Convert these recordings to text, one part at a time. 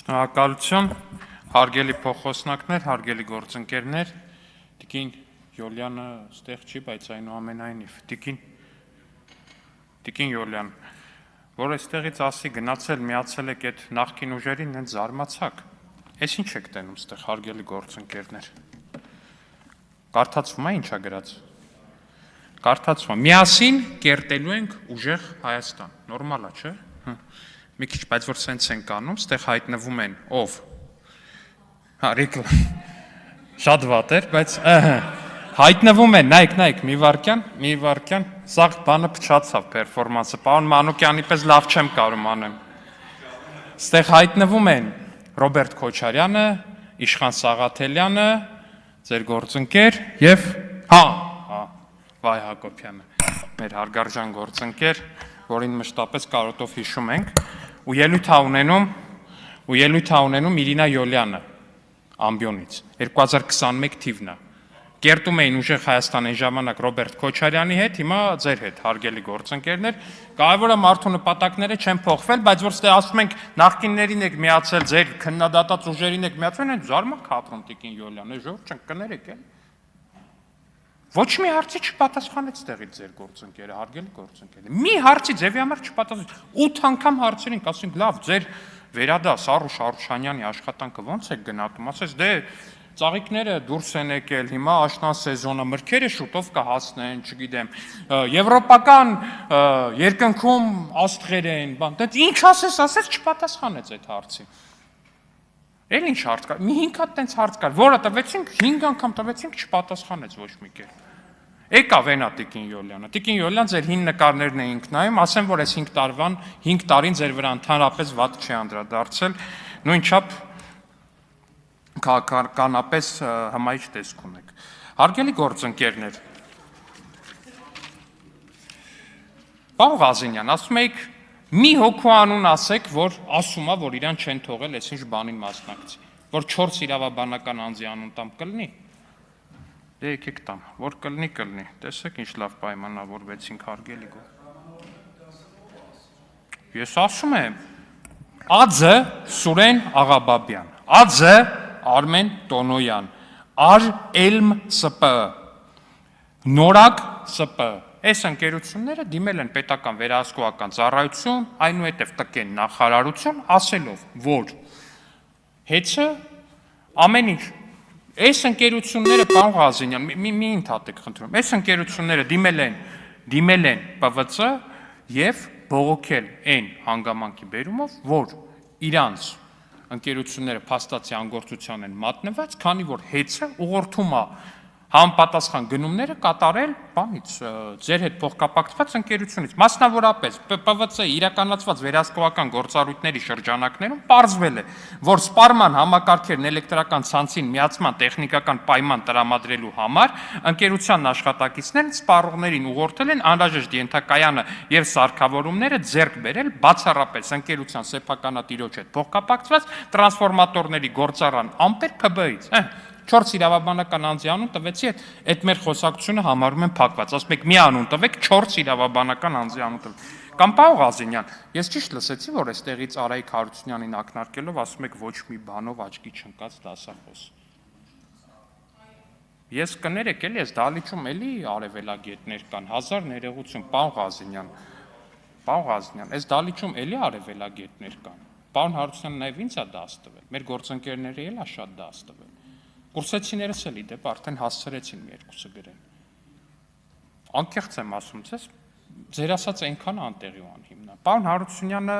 Շնորհակալություն, հարգելի փոխոսնակներ, հարգելի գործընկերներ, Տիկին Յոլյանը ստեղ չի, բայց այնուամենայնիվ, Տիկին Յոլյան, որ այստեղից ասի գնացել, միացել եք այդ նախկին ուժերին, հենց զարմացաք, ես ինչ եք տենում ստեղ, հարգելի գործընկերներ, կարդացվում է, ինչա գրած, կարդացվում է, միասին կերտելու ենք ուժեղ Հայաստան, նորմալ է, չէ՞։ Մի քիչ, բայց որ սենց ենք անում, ստեղ հայտնվում են ով, շատ վատ էր, բայց հայտնվում են, նայք, մի վարկյան, սաղ բանը փչացավ պերֆորմանսը, պարոն Մանուկյանի պես լավ չեմ կարում անեմ, ստեղ հայտնվում են Ռոբերտ Քոչարյանը, Իշխան Սաղաթելյանը, ձեր գործընկեր և Վայ Հակոբյանը, մեր հարգարժան գործընկեր, որին մշտապես կարոտով հիշում ենք, ու ելույթ է ունենում Իրինա Յոլյանը, ամբյոնից, 2021 թիվն է, կերտում էին ուժեղ Հայաստան այն ժամանակ Ռոբերտ Քոչարյանի հետ, հիմա ձեր հետ, հարգելի գործընկերներ, կարևորը մարդու նպատակները չեն փոխվել, բայց որ ստե ասում ենք նախկիններին եք միացել, ձեր քննադատած ուժերին եք միացել, են զարմանք ապրում Տիկին Յոլյան, ժողովուրդ չենք կներեք էլ։ Ոչ մի հարցի չպատասխանեց տեղից ձեր գործընկերը, հարգելի գործընկերներ։ Մի հարցի ձևի համար չպատասխանեց։ 8 անգամ հարցերին ասենք, լավ, ձեր վերադաս Սարուշ Արուշանյանի աշխատանքը ո՞նց է գնահատում, ասես դե ծաղիկները դուրս են եկել, հիմա աշնան սեզոնը, մրգերը շուտով կհասնեն, չգիտեմ, եվրոպական երկնքում աստղեր են, բան, դե ինչ ասես չպատասխանեց այդ հարցին։ Էլ ինչ հարց կար, մի 5 հատ տենց հարց կար, որը տվեցինք, 5 անգամ տվեցինք, չպատասխանեց ոչ մի կերպ։ Եկավ էնա Տիկին Յոլյանը, Տիկին Յոլյան ձեր հին նկարներն էինք նայում, ասեմ, որ այս 5 տարին ձեր վրա ընդհանրապես վատ չի անդրադարձել, նույնչափ քաղաքականապես հմայիչ տեսք ունեք։ Հարգելի գործընկերներ, պարոն Ղազենյան, ասում եք, մի հոգու անուն ասեք, որ ասում է, որ իրան չեն թողել այս ինչ բանին մասնակցի, որ 4 իրավաբանական անձի անուն տամ կլնի, դե եկեք տամ, որ կլնի, տեսեք ինչ լավ պայմանավորվեցինք հարգելի Ես ասում եմ, Ա.Ծ. Սուրեն Աղաբաբյան, Ա.Ծ. Արմեն Տոնոյան, Ար.Էլմ Ս.Պ. Նորակ Ս.Պ. Այս ընկերությունները դիմել են պետական վերահսկողական ծառայություն, այնուհետև տկեն նախարարություն, ասելով, որ հեծը ամեն ինչ, այս ընկերությունները, պարոն Ղազենյան, մի ընդհատեք խնդրում, այս ընկերությունները դիմել են ՊՎԾ և բողոքել այն հանգամանքի բերումով, որ իրանց ընկերությունները փաստացի անգործության են մատնված, քանի որ հեծը ուղղորդում է համապատասխան գնումները կատարել բանից, ձեր հետ փոխկապակցված ընկերությունից, մասնավորապես ՊՎԾ իրականացված վերահսկողական գործառույթների շրջանակներում պարզվել է, որ սպառման համակարգերն էլեկտրական ցանցին միացման տեխնիկական պայման տրամադրելու համար ընկերության աշխատակիցներն սպառողներին ուղղորդել են անհրաժեշտ ենթակայանը և սարքավորումները ձեռք բերել բացառապես ընկերության սեփականատիրոջ հետ փոխկապակցված տրանսֆորմատորների գործառան ամպեր ՓԲ-ից, 4 իրավաբանական անձի անուն տվեցի, այդ մեր խոսակցությունը համարում են փակված, ասում եք մի անուն տվեք, 4 իրավաբանական անձի անուն տվեք, կամ պարոն Ղազենյան, ես ճիշտ լսեցի, որ այստեղից Արայիկ Հարությունյանին ակնարկելով, ասում եք ոչ մի բանով աչքի չընկած դասախոս, ես կներեք էլի, ես դալիճում էլի արևելագետներ կան, հազար ներողություն, պարոն Ղազենյան, այս դալիճում էլի արևելագետներ կան, պարոն Հարությունյանը նաև ինձ է դաս տվել, մեր գործընկերները էլ է շատ դաս տվել, կուրսեցիներս էլ իդեպ արդեն հասցրեցին մի երկուսը գրեն, անկեղծ եմ ասում ձեզ, ձեր ասած այնքան անտեղի ու անհիմնա, պարոն Հարությունյանը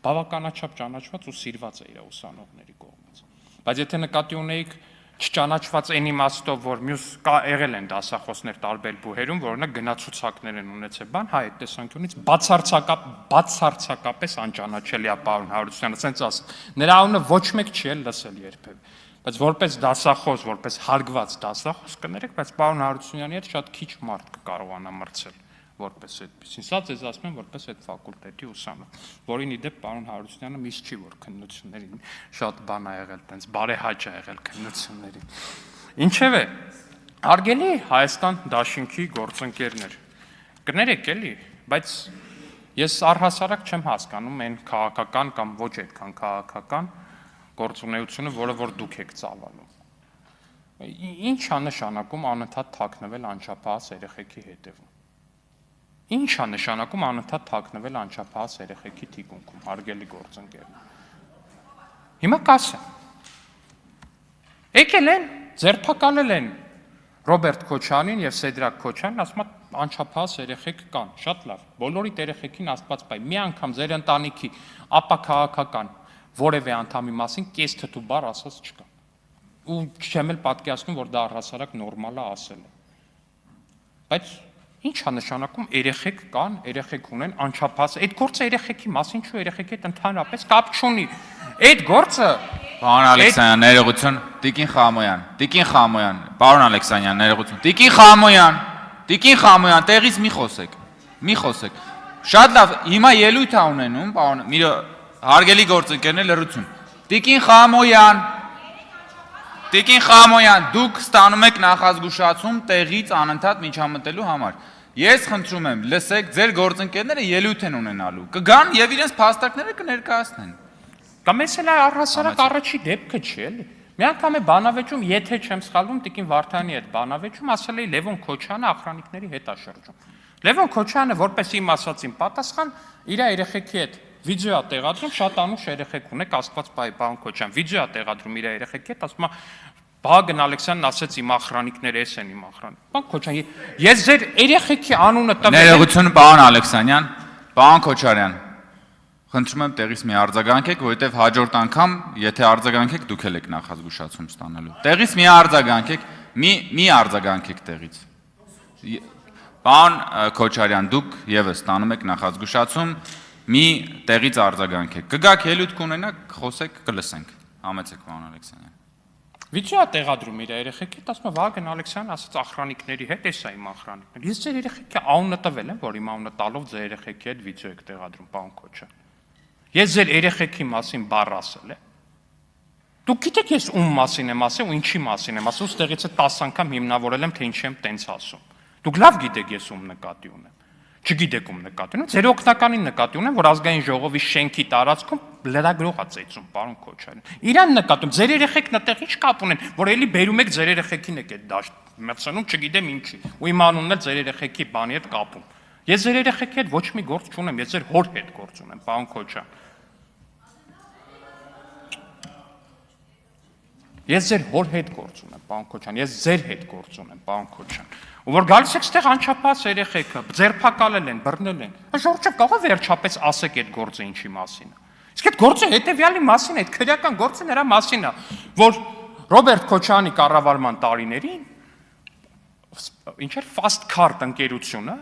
բավականաչափ ճանաչված ու սիրված է իր ուսանողների կողմից, բայց եթե նկատի ունեիք չճանաչված այն իմաստով, որ մյուս եղել են դասախոսներ տարբեր բուհերում, որ նա գնացուցակներ են ունեցել բան, հայ այդ տեսանկյունից բացարձակապես անճանաչելի է պարոն Հարությունյանը, ասենց ասեմ, նրա անունը ոչ մեկ չի էլ լսել երբևէ, բայց որպես դասախոս, որպես հարգված դասախոս կներեք, բայց պարոն Հարությունյանի հետ շատ քիչ մարդ կկարողանա մրցել որպես այդպեսին, սա ձեզ ասում եմ որպես այդ ֆակուլտետի ուսանող, որին իդեպ պարոն Հարությունյանը միշտ չի, որ քննություններին շատ բան ա եղել, տենց բարեհաճ ա եղել քննություններին, ինչևէ, հարգելի Հայաստան դաշինքի գործընկերներ, կներեք էլի, բայց ես առհասարակ չեմ հասկանում այն քաղաքական կամ ոչ այդքան քաղաքական գործունեությունը, որը որ դուք եք ծավալում։ Ինչ է նշանակում անընդհատ թաքնվել անչափահաս երեխեքի հետևում։ Ինչ է նշանակում անընդհատ թաքնվել անչափահաս երեխեքի թիկունքում, հարգելի գործընկերներ։ Հիմա կասեմ։ Եկել են, ձերբակալել են Ռոբերտ Քոչարյանին եւ Սեդրակ Քոչարյանին, ասում են անչափահաս երեխեք կան, շատ լավ։ Բոլորիդ երեխեքին Աստված բայ։ Մի անգամ ձեր ընտանիքի ապաքաղաքական որևէ անդամի մասին կես թթու բառ ասած չկա։ Ու չեմ էլ պատկերացնում, որ դա առհասարակ նորմալ է ասել։ Բայց ինչ է նշանակում երեխեք կան, երեխեք ունեն անչափահաս։ Այդ գործը երեխեքի մասին չէ, երեխեքի հետ ընդհանրապես կապ չունի։ Այդ գործը Պարոն Ալեքսանյան, ներողություն, Տիկին Խամոյան, պարոն Ալեքսանյան, ներողություն, Տիկին Խամոյան, տեղից մի խոսեք, շատ լավ, հիմա ելույթ է ունենում, պարոն, հարգելի գործընկերներ, լրություն, Տիկին Խամոյան, դուք ստանում եք նախազգուշացում տեղից անընդհատ միջամտելու համար, ես խնդրում եմ, լսեք, ձեր գործընկերները ելույթ են ունենալու, կգան և իրենց փաստարկները կներկայացնեն։ Կամ ես էլ առհասարակ առաջի դեպքը չի էլի։ Մի անգամ է բանավեճում, եթե չեմ սխալվում, Տիկին Վարդանի հետ բանավեճում ասել էի Լևոն Քոչյանը ախրանիկների հետ է շրջում։ Լևոն Քոչյանը, որպես իմ ասածին պատասխան, իր երեխեքի հետ վիդեո է տեղադրում, շատ անուշ երեխեք ունեք, Աստված բայ, պարոն Քոչյան, վիդեո է տեղադրում իր երեխեքի հետ, ասում է Բաղագն Ալեքսյանն ասեց իմ ախրանիկները էս են իմ ախրանիկ։ Պարոն Քոչյան, ես ձեր երեխեքի անունը տվել եմ։ Ներողություն, պարոն Ալեքսանյան, պարոն Քոչարյան, խնդրում եմ տեղից մի արձագանքեք, որովհետև հաջորդ անգամ, եթե արձագանքեք, դուք էլ եք նախազգուշացում ստանալու։ Տեղից մի արձագանքեք, մի արձագանքեք տեղից։ Պարոն Քոչարյան, դուք եւս ստանում եք նախազգուշացում, մի տեղից արձագանքեք։ Կգաք ելույթ կունենաք, խոսեք, կլսենք։ Համեցեք, պարոն Ալեքսանյան։ Վիդեո տեղադրում իր երեխեքի, ասում է Վահագն Ալեքսյանն ասաց ախրանիկների հետ, էս է իմ ախրանիկները։ Ես ձեր երեխեքի անունը տվել եմ, որ իմ անունը տալով ձեր երեխեքի հետ վիդեո եք տեղադրում, պարոն Քոչյան։ Ես ձեր երեխեքի մասին բառ ասել եմ։ Դուք գիտեք ես ում մասին եմ ասել ու ինչի մասին եմ ասել, ուստեղից է 10 անգամ հիմնավորել եմ, թե ինչի եմ տենց ասում։ Դուք լավ գիտեք ես ում նկատի ունեմ։ Չգիտեք ում նկատի ունեմ, ձեր օգնականին նկատի ունեմ, որ ազգային ժողովի շենքի տարածքում լրագրող է ծեծում, պարոն Քոչարյան։ Իրան նկատում, ձեր երեխեքն այդտեղ ինչ կապ ունեն, որ էլի բերում եք ձեր երեխեքին եք այդ դաշտ մտցնում, չգիտեմ ինչի։ Ու իմ անունն էլ ձեր երեխեքի բանի հետ կապում։ Ես ձեր երեխեքի հետ ոչ մի գործ չունեմ, ես ձեր հոր հետ գործ ունեմ, պարոն Քոչարյան։ Ես ձեր հոր հետ գործ ունեմ, պարոն Քոչյան, ես ձեր հետ գործ ունեմ, պարոն Քոչյան։ Ու որ գալիս եք ստեղ անչափահաս երեխեքը, ձերբակալել են, բռնել են։ Ժողովուրդը կարող է վերջապես ասեք այդ գործը ինչի մասին է։ Իսկ այդ գործը հետևյալի մասին է, այդ քրեական գործը նրա մասին է, որ Ռոբերտ Քոչյանի կառավարման տարիներին ինչ էր Fast Card ընկերությունը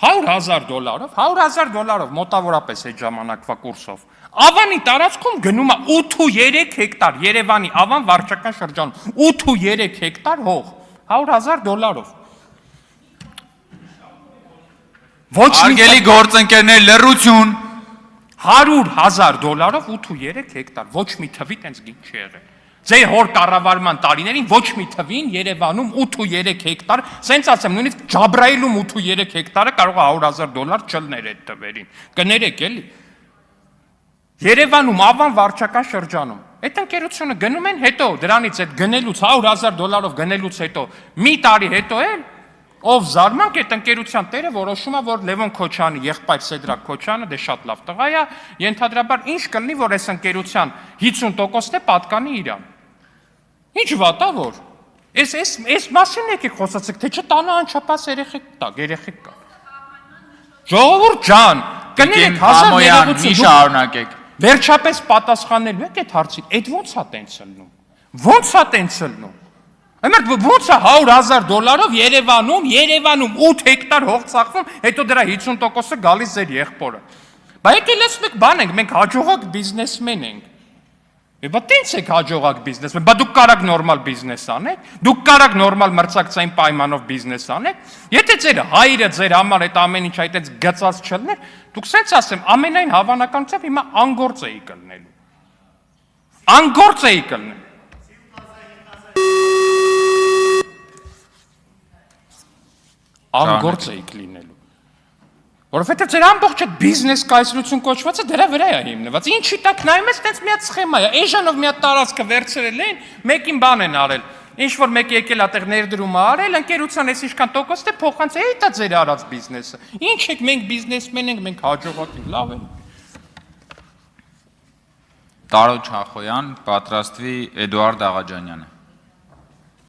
$100,000 մոտավորապես այդ ժամանակվա կուրսով Ավանի տարածքում գնում է 8.3 հեկտար, Երևանի Ավան վարչական շրջանում 8.3 հեկտար հող, $100,000-ով։ Արգելի գործընկերներ, լռություն։ $100,000-ով 8.3 հեկտար, ոչ մի թվի տենց գին չի եղել։ Ձեր հոր կառավարման տարիներին ոչ մի թվին Երևանում 8.3 հեկտար, սենց ասեմ, նույնիսկ Ջաբրայիլում 8.3 հեկտարը կարող է $100,000 չլներ այդ թվերին։ Կներեք էլի։ Երևանում Ավան վարչական շրջանում այդ ընկերությունը գնում են հետո դրանից այդ գնելուց $100,000-ով գնելուց հետո մի տարի հետո էլ ով զարմանք այդ ընկերության տերը որոշում է որ Լևոն Քոչյանի եղբայր Սեդրակ Քոչյանը դե շատ լավ տղա է ենթադրաբար ինչ կլինի որ այս ընկերության 50%-ն է պատկանի իրան ինչ վատ է որ այս մասին եկեք խոսացեք թե չտանը անչափահաս երեխեք կա ժողովուրդ ջան կներեք հազար ներողություն մի շարունակեք Վերջապես պատասխանելու եք այդ հարցին, այդ ո՞նց է տենց ելնում։ Ո՞նց է տենց ելնում։ Այմեր ո՞նց է $100,000-ով Երևանում 8 հեկտար հող ծախվում, հետո դրա 50%-ը գալիս ձեր եղբորը։ Բայց եկել ես մեկ բան ենք, մենք հաջողակ բիզնեսմեն ենք։ Բա տենց եք հաջողակ բիզնեսմեն, բա դուք կարաք նորմալ բիզնես անեք, դուք կարաք նորմալ մրցակցային պայմանով բիզնես անեք, եթե ձեր հայրը ձեր համար այդ ամեն ինչ այդպես գծած չլներ, դուք սենց ասեմ, ամենայն հավանականությամբ հիմա անգործ էի կլնելու։ Անգործ էի կլնել։ Անգործ էի կլինելու։ Որովհետև ձեր ամբողջ այդ բիզնես կայսրություն կոչվածը դրա վրա է հիմնված։ Ինչի տակ նայում ես, տենց մի հատ սխեմա է։ Էժանով մի հատ տարածքը վերցրել են, մեկին բան են արել։ Ինչ որ մեկը եկել է այդտեղ ներդրում արել, ընկերության էս ինչքան տոկոս դե փոխանց է, դա ձեր արած բիզնեսը։ Ինչ եք մենք բիզնեսմեն ենք, մենք հաջողակ ենք, լավ է։ Տարո Չախոյան, պատրաստվի Էդուարդ Աղաջանյանը։